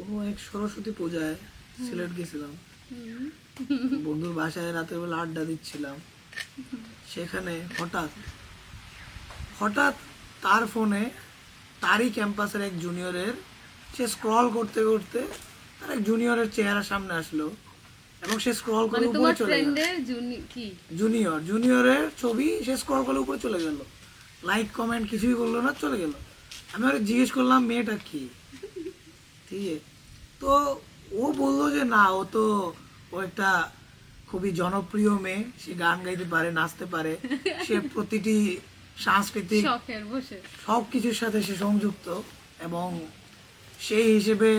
কোনো এক সরস্বতী পূজায় সিলেট গেছিলাম, বন্ধুর বাসায় রাতের বেলা আড্ডা দিচ্ছিলাম। সেখানে হঠাৎ তার ফোনে তারই ক্যাম্পাসের এক জুনিয়রের, সে স্ক্রল করতে করতে তার এক জুনিয়রের চেহারা সামনে আসলো এবং সে স্ক্রল করে উপরে চলে গেল। জুনিয়রের ছবি সে স্ক্রল করে উপরে চলে গেল, লাইক কমেন্ট কিছুই করলো না, চলে গেল। আমি ওরা জিজ্ঞেস করলাম মেয়েটা কি, ঠিক আছে? তো ও বললো যে না, ও একটা খুবই জনপ্রিয় মেয়ে, সে গান গাইতে পারে, নাচতে পারে, সে প্রতিটি সাংস্কৃতিক সব কিছুর সাথে সে সংযুক্ত এবং সেই হিসেবে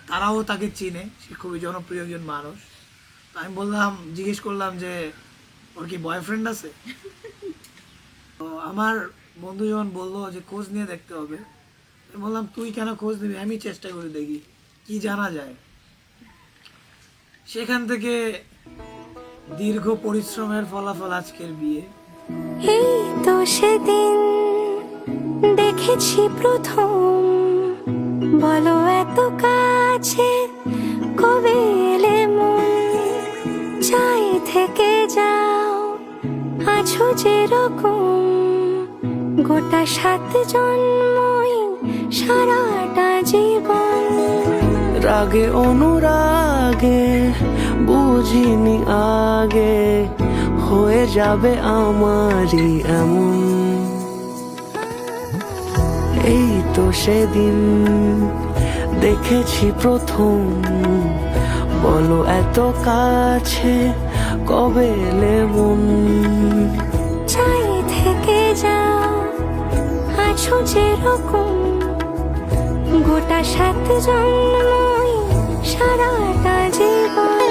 তারাও তাকে চিনে, সে খুবই জনপ্রিয় একজন মানুষ। তো আমি জিজ্ঞেস করলাম যে ওর কি বয়ফ্রেন্ড আছে? তো আমার বন্ধু যখন বললো যে খোঁজ নিয়ে দেখতে হবে, আমি বললাম তুই কেন খোঁজ নিবি, আমি চেষ্টা করে দেখি কি জানা যায়। সেখান থেকে দীর্ঘ পরিশ্রমের ফলাফল আজকের বিয়ে। এই তো সেদিন দেখেছি প্রথম, বলো এত কাছে কবে এলে মন, চাই থেকে যাও আছো যেরকম, গোটা 7 জন্মই সারাটা জীবন। রাগে অনুরাগে বুঝিনি আগে, হয়ে যাবে আমারই এমন। এই তো সেদিন দেখেছি প্রথম, বলো এত কাছে কবে এলে মন, চাই থেকে যাও আছো যেরকম, গোটা 7 জন্মই সারাটা জীবন।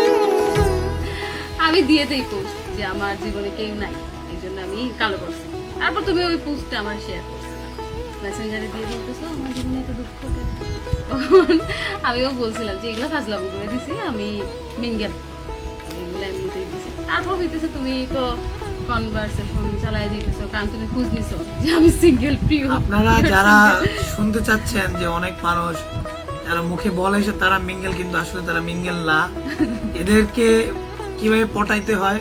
আমি দিয়ে দেই পোস্ট যে আমার জীবনে কেউ নাই, এই জন্য আমি কালো করছি। তারপর তুমি ওই পোস্টটা আমার শেয়ার করছো, মেসেঞ্জারে দিয়ে বলতেছো আমার জীবনে এত দুঃখ কেন। আমিও বলছিলাম যে এগুলো ফাজলাম করে দিছি, আমি মিঙ্গেল, এগুলো এমনিতেই দিছি। তারপর হইতেছে তুমি তো কনভারসেশন চালায় দিতেছো, কারণ তুমি খোঁজ নিছো যে আমি সিঙ্গেল প্রিয়। আপনারা যারা শুনতে চাচ্ছেন যে অনেক মানুষ যারা মুখে বলে যে তারা মিঙ্গেল, কিন্তু আসলে তারা মিঙ্গেল না, এদেরকে কিভাবে পটাইতে হয়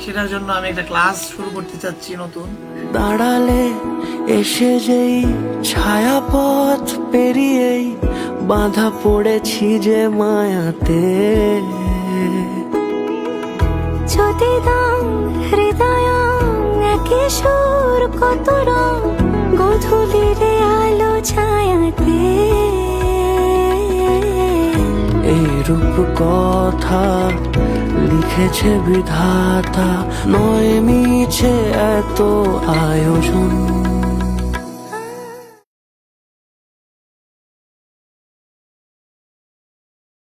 সেটার জন্য আমি একটা ক্লাস শুরু করতে চাচ্ছি নতুন। দাঁড়ালে এসে যেই ছায়াপথ পেরিয়েই বাঁধা পড়েছি যে মায়াতে, যদি দাও হৃদয় একে সুর কত রং, গধূলির আলো ছায়াতে। এই রূপ কথা লিখেছে বিধাতা, নয় মিছে এত আয়োজন।